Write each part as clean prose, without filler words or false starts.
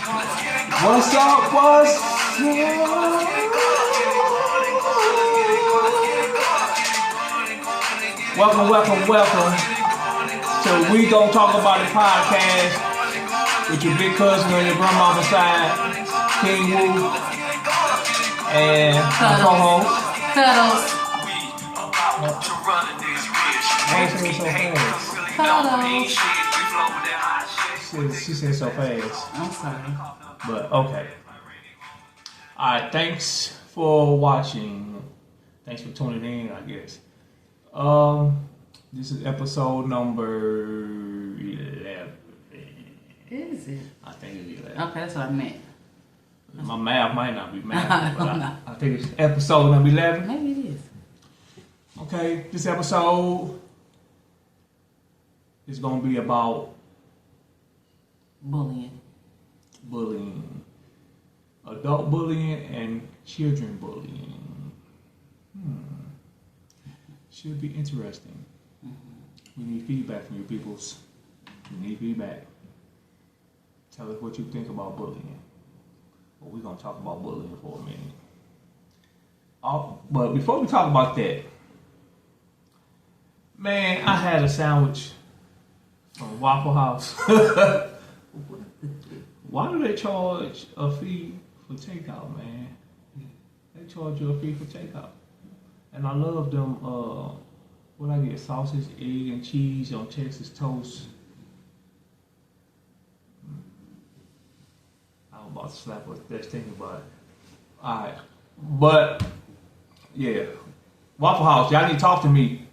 What's up? What's up? Welcome to We Gon Talk About It podcast with your big cousin on your grandmama's side, King Woo, and my co-host, Cuddles. Why you saying so fast? Cuddles. She said so fast. I'm sorry. But okay. Alright, thanks for watching. Thanks for tuning in, I guess. This is episode number 11. Is it? I think it's 11. Okay, that's what I meant. My math might not be math, but I think it's episode number 11. Maybe it is. Okay, this episode is going to be about Bullying. Adult bullying and children bullying. Should be interesting. We need feedback from you peoples. We need feedback. Tell us what you think about bullying. Well, we're going to talk about bullying for a minute. But before we talk about that, man, I had a sandwich from Waffle House. Why do they charge a fee for takeout, man? They charge you a fee for takeout. And I love them, what I get, sausage, egg, and cheese on Texas toast. I'm about to slap us that's thinking about it. Alright. But, yeah. Waffle House, y'all need to talk to me.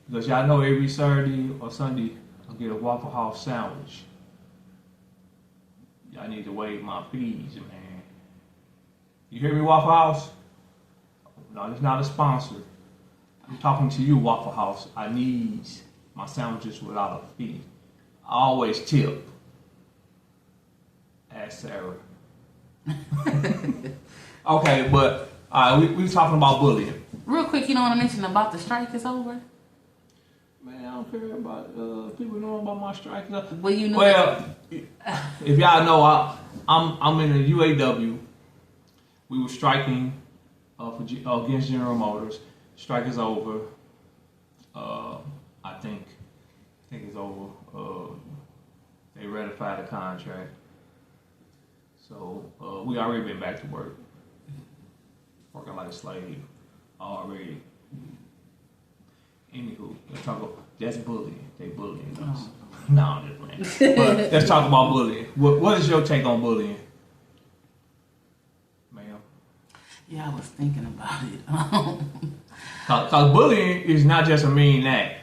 Because y'all know every Saturday or Sunday, I get a Waffle House sandwich. Y'all need to waive my fees, man. You hear me, Waffle House? No, it's not a sponsor. I'm talking to you, Waffle House. I need my sandwiches without a fee. I always tip. Ask Sarah. Okay, but we were talking about bullying. Real quick, you know what I mentioned about the strike is over? Man, I don't care about people knowing about my strike. Well, you know. Well, if y'all know, I'm in the UAW. We were striking against General Motors. Strike is over. I think it's over. They ratified the contract, so we already been back to work, working like a slave already. Anywho, let's talk about that's bullying. They bullying us. No, I'm just playing. But let's talk about bullying. What is your take on bullying, ma'am? Yeah, I was thinking about it. Because bullying is not just a mean act.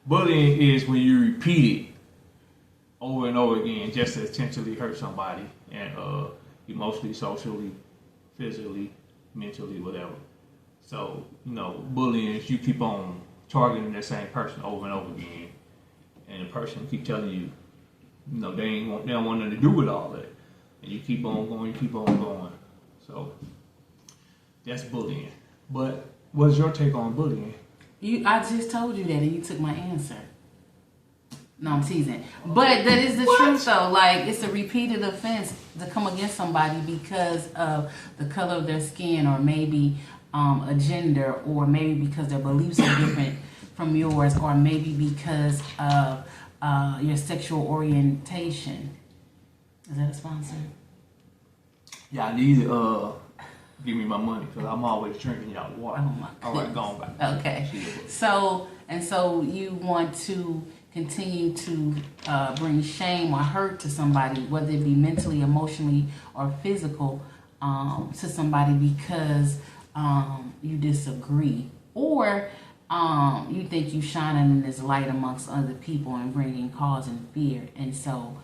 Bullying is when you repeat it over and over again just to intentionally hurt somebody, and emotionally, socially, physically, mentally, whatever. So, bullying is you keep on targeting that same person over and over again, and the person keep telling you, they don't want nothing to do with all that, and you keep on going. So that's bullying. But what's your take on bullying? I just told you that, and you took my answer. No, I'm teasing. But that is the truth, though. Like, it's a repeated offense to come against somebody because of the color of their skin, or maybe a gender, or maybe because their beliefs are different from yours, or maybe because of your sexual orientation. Is that a sponsor? Yeah, I need to give me my money because I'm always drinking y'all water. Oh my goodness. All right, go on back. Okay. So you want to continue to bring shame or hurt to somebody, whether it be mentally, emotionally, or physical, to somebody because you disagree, or you think you shining in this light amongst other people and bringing cause and fear. And so,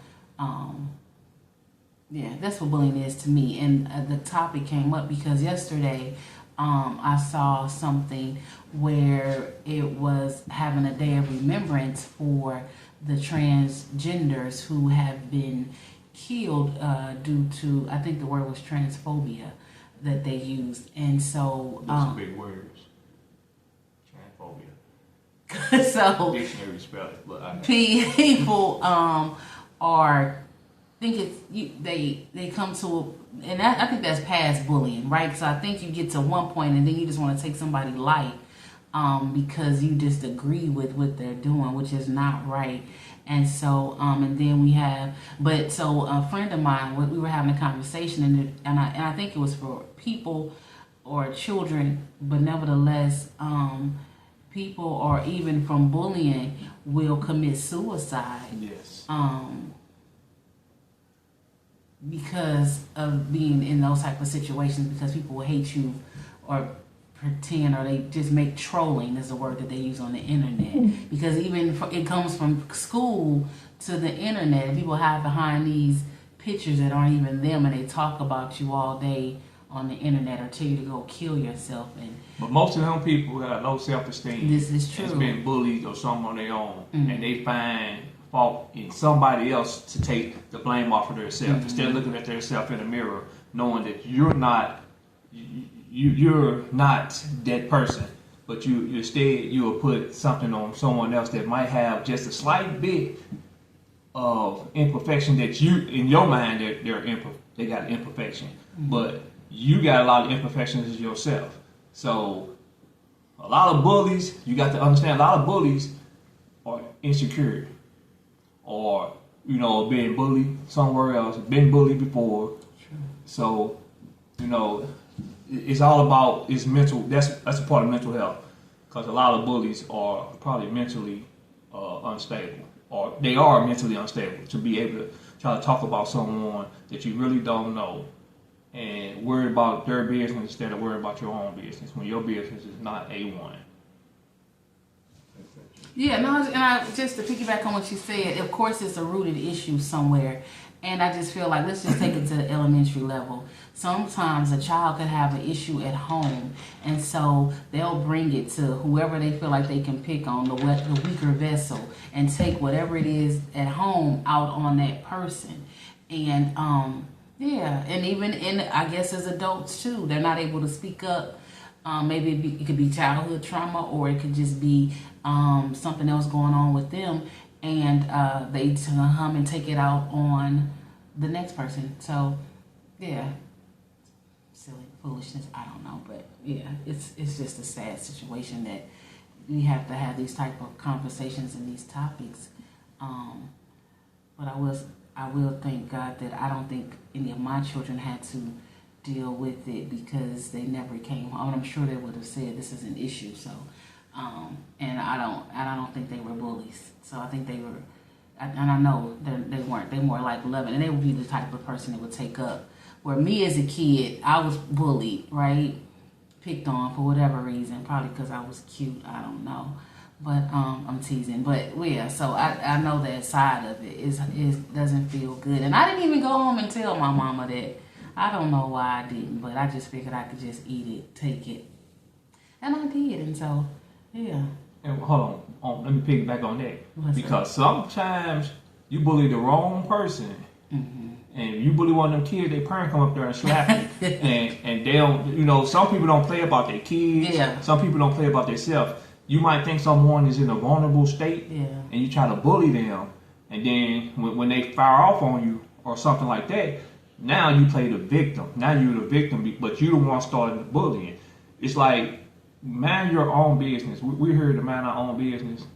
yeah, that's what bullying is to me. And the topic came up because yesterday I saw something where it was having a day of remembrance for the transgenders who have been killed due to, I think the word was transphobia that they used. And so those big words. Transphobia. So dictionary spell it, but people are think they come to, and I think that's past bullying, right? So I think you get to one point and then you just want to take somebody light because you just agree with what they're doing, which is not right. And so, and then we have, but so a friend of mine, we were having a conversation, and I think it was for people or children, but nevertheless, people or even from bullying will commit suicide. Yes. Because of being in those type of situations, because people will hate you or pretend, or they just make trolling is the word that they use on the internet. Because even it comes from school to the internet, and people hide behind these pictures that aren't even them, and they talk about you all day on the internet or tell you to go kill yourself. But most of them people have low self-esteem. This is true. It's been bullied or something on their own, and they find fault in somebody else to take the blame off of themselves instead of looking at themselves in the mirror, knowing that you're not that person, but instead you will put something on someone else that might have just a slight bit of imperfection that you in your mind they got an imperfection, but you got a lot of imperfections yourself. So a lot of bullies, you got to understand, a lot of bullies are insecure, or being bullied somewhere else, been bullied before. So it's all about mental. That's a part of mental health, because a lot of bullies are probably mentally unstable, or they are mentally unstable to be able to try to talk about someone that you really don't know and worry about their business instead of worrying about your own business when your business is not A1. Yeah, no, and I just to piggyback on what you said, of course it's a rooted issue somewhere, and I just feel like let's just take it to the elementary level. Sometimes a child could have an issue at home, and so they'll bring it to whoever they feel like they can pick on, the weaker vessel, and take whatever it is at home out on that person. And yeah, and even I guess as adults too, they're not able to speak up. Maybe it could be childhood trauma, or it could just be something else going on with them, and they hum and take it out on the next person. So, yeah, silly foolishness. I don't know, but yeah, it's just a sad situation that we have to have these type of conversations and these topics. But I will thank God that I don't think any of my children had to deal with it, because they never came home. I'm sure they would have said this is an issue. So, and I don't think they were bullies. So I think they were, and I know they weren't. They more like loving, and they would be the type of person that would take up. Where me as a kid, I was bullied, right? Picked on for whatever reason, probably because I was cute. I don't know, but I'm teasing. But yeah, so I know that side of it doesn't feel good, and I didn't even go home and tell my mama that. I don't know why I didn't, but I just figured I could just eat it, take it. And I did, and so, yeah. And hold on, let me piggyback on that. What's because sometimes you bully the wrong person, and you bully one of them kids, their parent come up there and slap you. and they don't, some people don't play about their kids. Yeah. Some people don't play about themselves. You might think someone is in a vulnerable state, and you try to bully them, and then when they fire off on you or something like that, now you play the victim. Now you're the victim, but you the one started the bullying. It's like, mind your own business. We're here to mind our own business.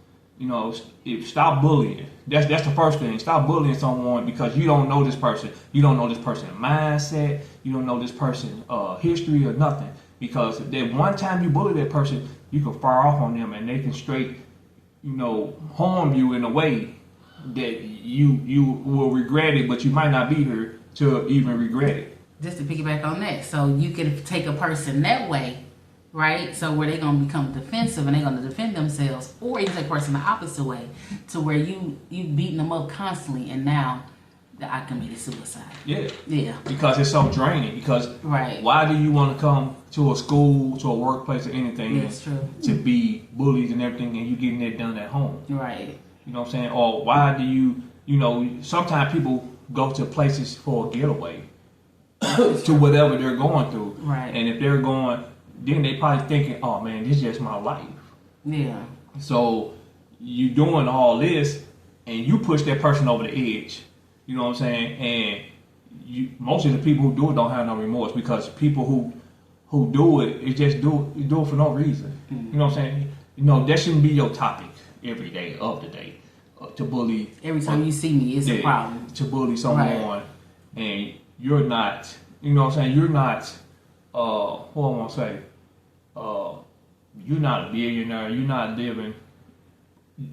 Stop bullying. That's the first thing. Stop bullying someone because you don't know this person. You don't know this person's mindset. You don't know this person's history or nothing. Because that one time you bully that person, you can fire off on them and they can straight, harm you in a way that you will regret it, but you might not be here to even regret it. Just to piggyback on that, so you can take a person that way, right? So where they're going to become defensive and they're going to defend themselves, or you can take a person the opposite way, to where you beating them up constantly, and now I committed suicide. Yeah. Because it's so draining. Because why do you want to come to a school, to a workplace, or anything? That's true. To be bullied and everything, and you getting it done at home. Right. You know what I'm saying? Or why do you sometimes people go to places for a getaway to whatever they're going through. Right. And if they're going, then they probably thinking, oh man, this is just my life. Yeah. So you doing all this and you push that person over the edge. You know what I'm saying? And most of the people who do it don't have no remorse, because people who do it just do it for no reason. You know what I'm saying? You know, that shouldn't be your topic every day of the day, to bully. Every time you see me, it's a problem. To bully someone, and you're not, you know what I'm saying? You're not, what I want to say, you're not a billionaire. You're not living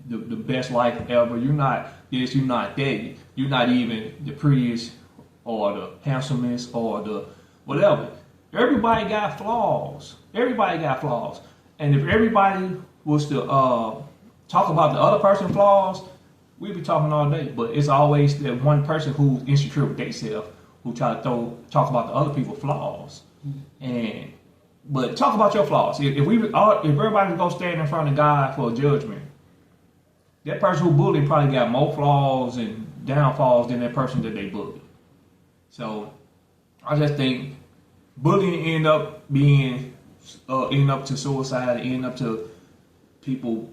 the best life ever. You're not this. You're not that. You're not even the prettiest or the handsomest or the whatever. Everybody got flaws. Everybody got flaws. And if everybody was to talk about the other person's flaws, we'd be talking all day. But it's always that one person who's insecure with themselves who try to talk about the other people's flaws. But talk about your flaws. If everybody go stand in front of God for a judgment, that person who bullied probably got more flaws and downfalls than that person that they bullied. So I just think bullying end up to suicide, end up to people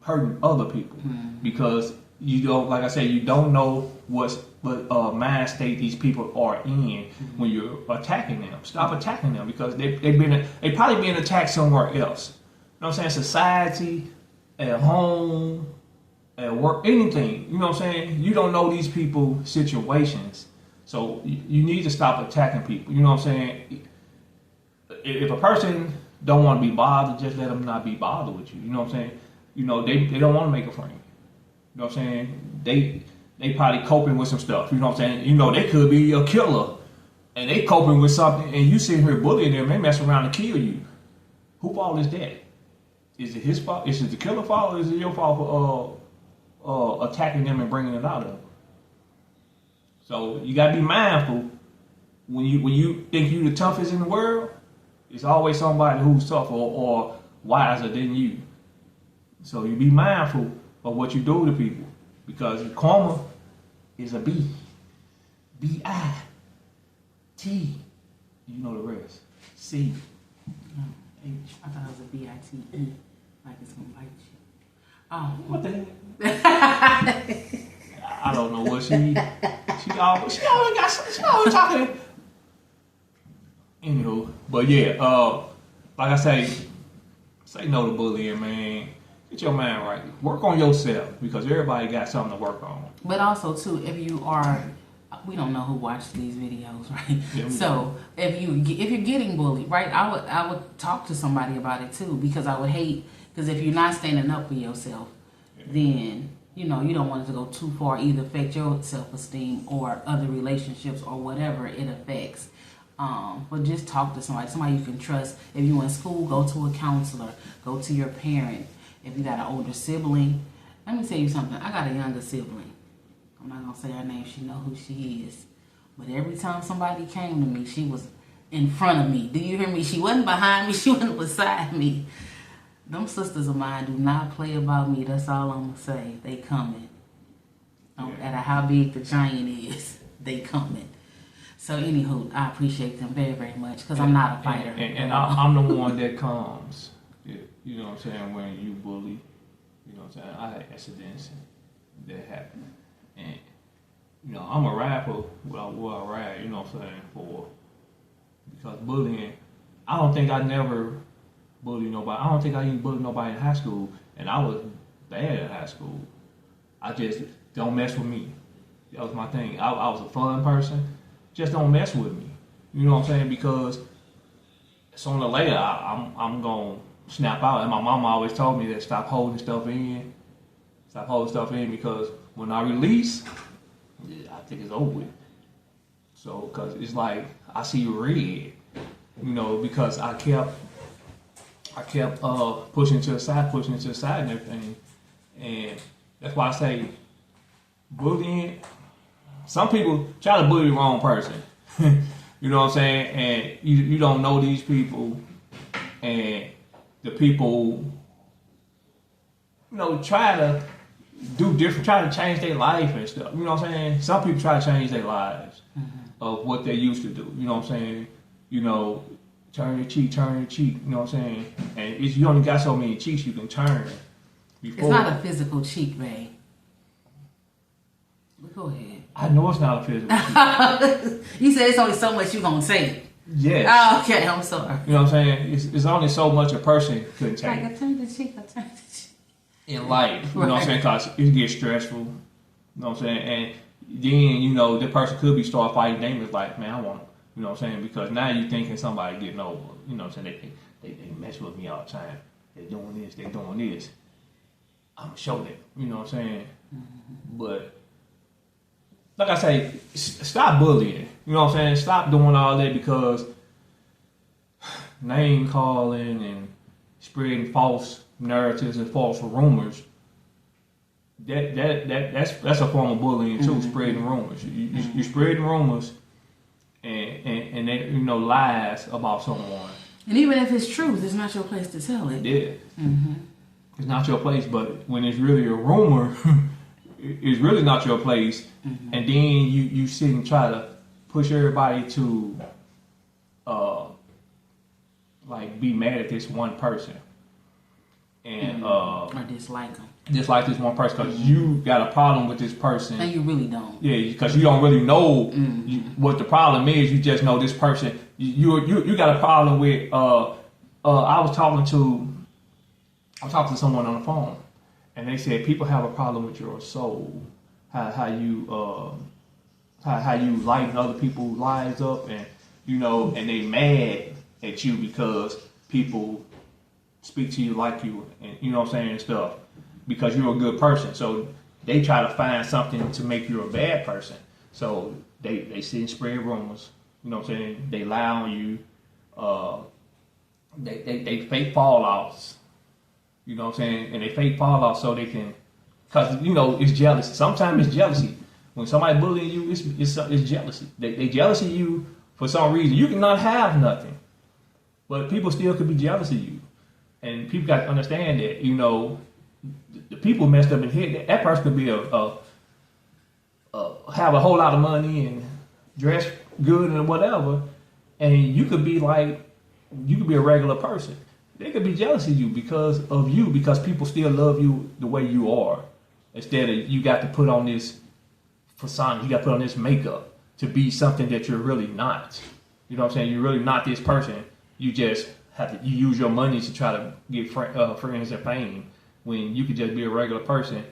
hurting other people, because you don't, like I said, you don't know what mind state these people are in when you're attacking them. Stop attacking them, because they probably been attacked somewhere else. You know what I'm saying? Society, at home, at work, anything. You know what I'm saying? You don't know these people's situations. So you need to stop attacking people. You know what I'm saying? If a person don't want to be bothered, just let them not be bothered with you. You know what I'm saying? You know, they don't want to make a friend. You know what I'm saying? They probably coping with some stuff. You know what I'm saying? You know, they could be a killer, and they coping with something, and you sitting here bullying them, they mess around and kill you. Whose fault is that? Is it his fault? Is it the killer fault, or is it your fault for attacking them and bringing it out of them? So you gotta be mindful when you think you the toughest in the world. It's always somebody who's tougher or wiser than you. So you be mindful of what you do to people, because karma is a B. B-I-T. You know the rest. C. H. I thought it was a B-I-T-E. Like it's gonna bite you. Oh. What the heck? I don't know what she always talking. Anywho, but yeah, like I say no to bullying, man. Get your mind right. Work on yourself, because everybody got something to work on. But also too, if you are, we don't know who watched these videos, right? Yeah, so if you're getting bullied, right, I would talk to somebody about it too, because I would hate, because if you're not standing up for yourself, then you know you don't want it to go too far, either affect your self-esteem or other relationships or whatever it affects. But just talk to somebody you can trust. If you're in school, go to a counselor, go to your parent. If you got an older sibling, let me tell you something. I got a younger sibling. I'm not gonna say her name. She know who she is. But every time somebody came to me, she was in front of me. Do you hear me? She wasn't behind me. She wasn't beside me. Them sisters of mine do not play about me. That's all I'm gonna say. They coming. No matter how big the giant is, they coming. So anywho, I appreciate them very, very much, because I'm not a fighter. And I'm the one that comes. You know what I'm saying? When you bully, you know what I'm saying? I had accidents that happen. And, you know, I'm a rapper where I rap, you know what I'm saying, because bullying, I don't think I never bullied nobody. I don't think I even bullied nobody in high school, and I was bad in high school. I just, don't mess with me. That was my thing. I was a fun person. Just don't mess with me. You know what I'm saying? Because sooner or later, I'm going to snap out. And my mama always told me that stop holding stuff in. Stop holding stuff in, because when I release, I think it's over with. So, because it's like, I see red, you know, because I kept pushing to the side and everything. And that's why I say bullying, some people try to bully the wrong person. You know what I'm saying? And you don't know these people, and the people, you know, try to do different, try to change their life and stuff. You know what I'm saying? Some people try to change their lives of what they used to do. You know what I'm saying? You know, turn your cheek. You know what I'm saying? And you only got so many cheeks you can turn. Before. It's not a physical cheek, babe. But go ahead. I know it's not a physical cheat. You said it's only so much you gonna say. Yes. Oh, okay, I'm sorry. You know what I'm saying? It's only so much a person can take. Like I turned the cheek, In life, you know what I'm saying? Because it gets stressful. You know what I'm saying? And then, you know, the person could be start fighting. They was like, man, I want, you know what I'm saying? Because now you thinking somebody getting over. You know what I'm saying? They mess with me all the time. They doing this, they doing this. I'm going to show them. You know what I'm saying? Mm-hmm. But, like I say, stop bullying. You know what I'm saying? Stop doing all that because name calling and spreading false narratives and false rumors. That's a form of bullying too. Mm-hmm. Spreading rumors. You spreading rumors and they, you know, lies about someone. And even if it's truth, it's not your place to tell it. Yeah. Mm-hmm. It's not your place, but when it's really a rumor, it's really not your place. Mm-hmm. And then you sit and try to push everybody to like be mad at this one person. And or dislike them. Dislike this one person because you got a problem with this person. And you really don't. Yeah, because you don't really know what the problem is. You just know this person. You got a problem with. I was talking to someone on the phone, and they said people have a problem with your soul. How you lighten other people's lives up, and you know, and they mad at you because people speak to you like you, and you know what I'm saying, and stuff, because you're a good person. So they try to find something to make you a bad person. So they sit and spread rumors. You know what I'm saying? They lie on you. They fake fallouts. You know what I'm saying? And they fake fallouts so they can, because you know it's jealousy. Sometimes it's jealousy. When somebody bullying you, it's jealousy. They jealous of you for some reason. You cannot have nothing, but people still could be jealous of you. And people got to understand that, you know, the people messed up in here. That person could be have a whole lot of money and dress good and whatever, and you could be a regular person. They could be jealous of you because people still love you the way you are. Instead of you got to put on this persona, you got to put on this makeup to be something that you're really not. You know what I'm saying? You're really not this person. You just you use your money to try to get friends and fame when you could just be a regular person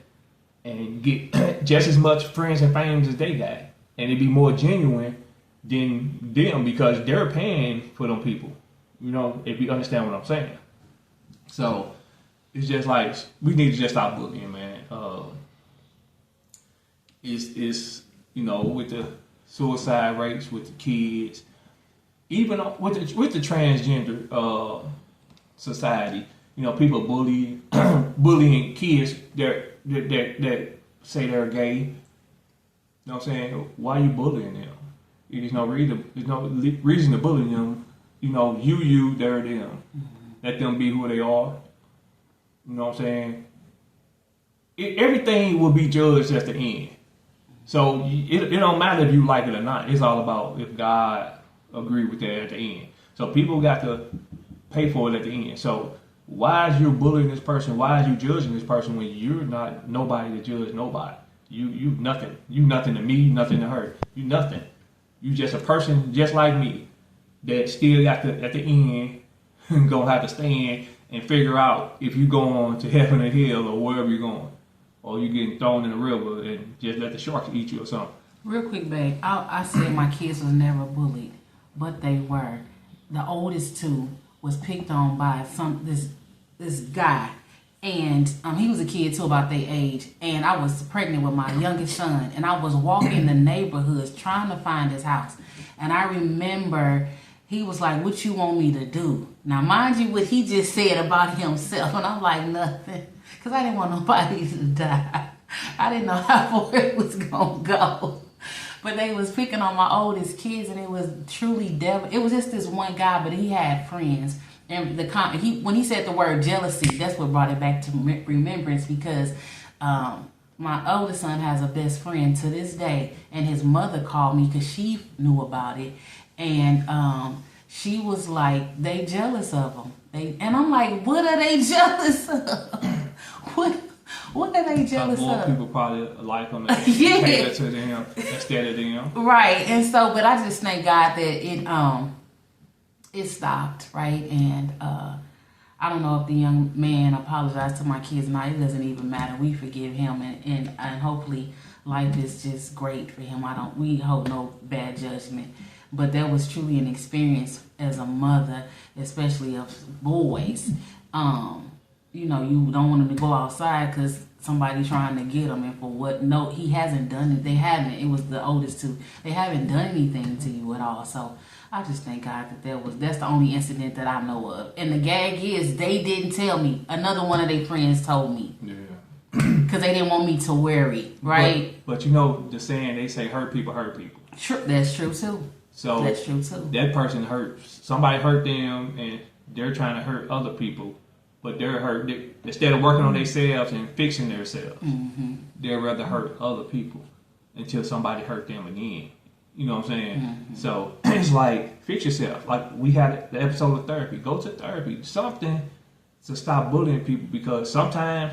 and get just as much friends and fame as they got, and it'd be more genuine than them because they're paying for them people. You know, if you understand what I'm saying. So it's just like we need to just stop bullying, man. It's you know, with the suicide rates with the kids. Even with the transgender society, you know, people bullying kids that say they're gay. You know what I'm saying? Why are you bullying them? There's no reason to bully them. You know, they're them. Mm-hmm. Let them be who they are. You know what I'm saying? Everything will be judged at the end. So it don't matter if you like it or not. It's all about if God agree with that at the end. So people got to pay for it at the end. So why is you bullying this person? Why is you judging this person when you're not nobody to judge nobody? You nothing. You nothing to me, nothing to her. You nothing. You just a person just like me that still got to at the end gonna have to stand and figure out if you going to heaven or hell or wherever you're going, or you getting thrown in the river and just let the sharks eat you or something. Real quick, babe. I said my kids was never bullied. But they were. The oldest two was picked on by this guy, and he was a kid too, about their age. And I was pregnant with my youngest son, and I was walking the neighborhoods trying to find his house. And I remember he was like, "What you want me to do?" Now, mind you, what he just said about himself, and I'm like, nothing, because I didn't want nobody to die. I didn't know how far it was gonna go. But they was picking on my oldest kids, and it was truly devil. It was just this one guy, but he had friends. And when he said the word jealousy, that's what brought it back to remembrance, because my oldest son has a best friend to this day, and his mother called me because she knew about it, and she was like, they jealous of him. And I'm like, what are they jealous of? What are they jealous more of? people probably like them and Yeah. cater to them instead of them. Right, and so, but I just thank God that it stopped, right? And I don't know if the young man apologized to my kids or not. It doesn't even matter. We forgive him, and hopefully life is just great for him. We hold no bad judgment. But that was truly an experience as a mother, especially of boys. You don't want him to go outside because somebody's trying to get him, and for what? No, he hasn't done it. They haven't. It was the oldest two. They haven't done anything to you at all. So I just thank God that's the only incident that I know of. And the gag is they didn't tell me. Another one of their friends told me. Yeah. Because they didn't want me to worry, right? But the saying, they say hurt people hurt people. True. That's true too. So that's true too. That person somebody hurt them, and they're trying to hurt other people, but they're hurt. Instead of working on themselves and fixing themselves, they'd rather hurt other people until somebody hurt them again. You know what I'm saying? So it's like, fix yourself. Like we had the episode of therapy. Go to therapy. Something to stop bullying people, because sometimes,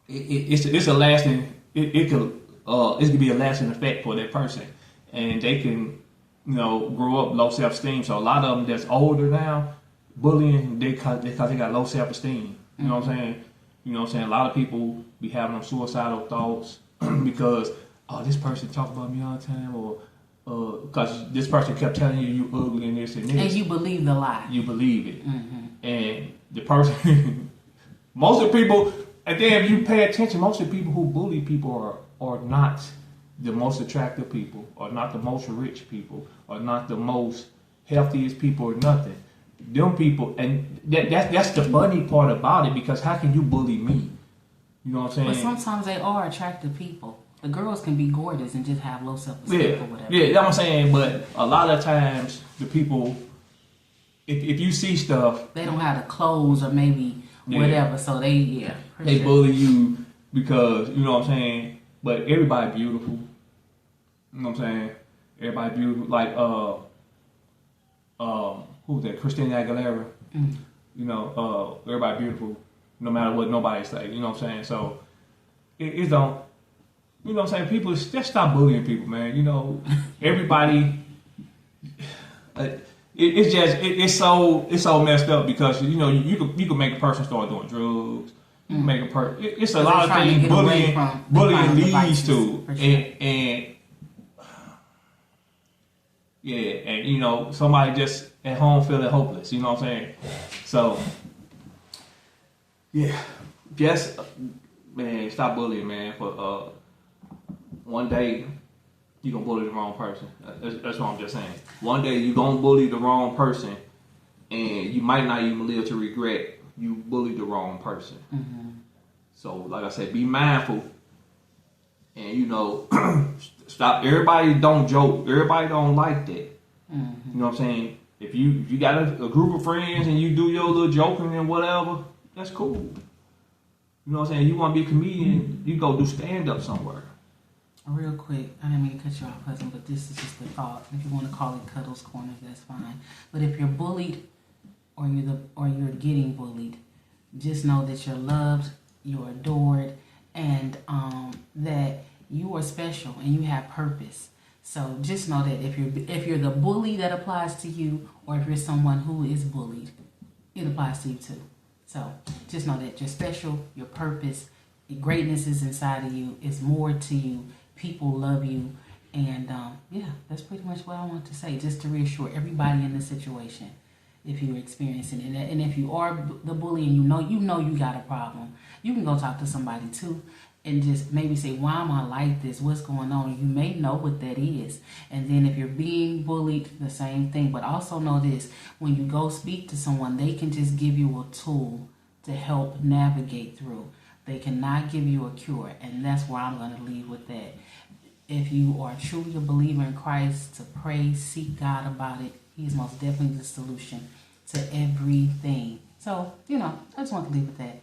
it's a lasting. It could be a lasting effect for that person, and they can, grow up low self-esteem. So a lot of them that's older now, bullying, because they got low self-esteem. You know what I'm saying? You know what I'm saying? A lot of people be having them suicidal thoughts because, this person talked about me all the time, or because this person kept telling you ugly and this and this. And you believe the lie. You believe it. And the person, most of the people, and then if you pay attention, most of the people who bully people are not the most attractive people, or not the most rich people, or not the most healthiest people, or nothing. Them people, and that's the funny part about it, because how can you bully me? You know what I'm saying? But sometimes they are attractive people. The girls can be gorgeous and just have low self-esteem or whatever. Yeah, that's what I'm saying. But a lot of times, the people, if you see stuff, they don't have the clothes or maybe whatever, so they bully you because, you know what I'm saying. But everybody beautiful. You know what I'm saying? Everybody beautiful. Like who's that? Christina Aguilera. Everybody beautiful, no matter what nobody say. You know what I'm saying? So it don't. You know what I'm saying? People, just stop bullying people, man. Everybody. It's so messed up, because you could make a person start doing drugs. You can make a person. It's a lot of things bullying leads to, and somebody just at home feeling hopeless. You know what I'm saying? So just man, stop bullying, man. For one day you're gonna bully the wrong person. That's what I'm just saying. One day you're gonna bully the wrong person, and you might not even live to regret you bullied the wrong person. So, like I said, be mindful, and stop. Everybody don't joke. Everybody don't like that. You know what I'm saying? If you got a group of friends and you do your little joking and whatever, that's cool. You know what I'm saying? You want to be a comedian, you go do stand up somewhere. Real quick, I didn't mean to cut you off, cousin, but this is just a thought. If you want to call it Cuddles Corner, that's fine. But if you're bullied, or you're getting bullied, just know that you're loved, you're adored, and that you are special and you have purpose. So just know that if you're the bully that applies to you, or if you're someone who is bullied, it applies to you too. So just know that you're special, your purpose, your greatness is inside of you. It's more to you. People love you, and that's pretty much what I want to say. Just to reassure everybody in this situation, if you're experiencing it, and if you are the bully and you know you got a problem, you can go talk to somebody too, and just maybe say, why am I like this? What's going on? You may know what that is. And then if you're being bullied, the same thing. But also know this, when you go speak to someone, they can just give you a tool to help navigate through. They cannot give you a cure. And that's where I'm going to leave with that. If you are truly a believer in Christ, to pray, seek God about it. He's most definitely the solution to everything. So, I just want to leave with that.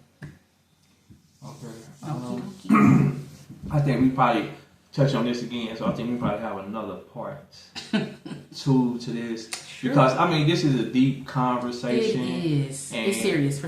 Okay. I think we probably touch on this again, so I think we probably have another part two to this. Sure. Because, this is a deep conversation. It is. It's serious.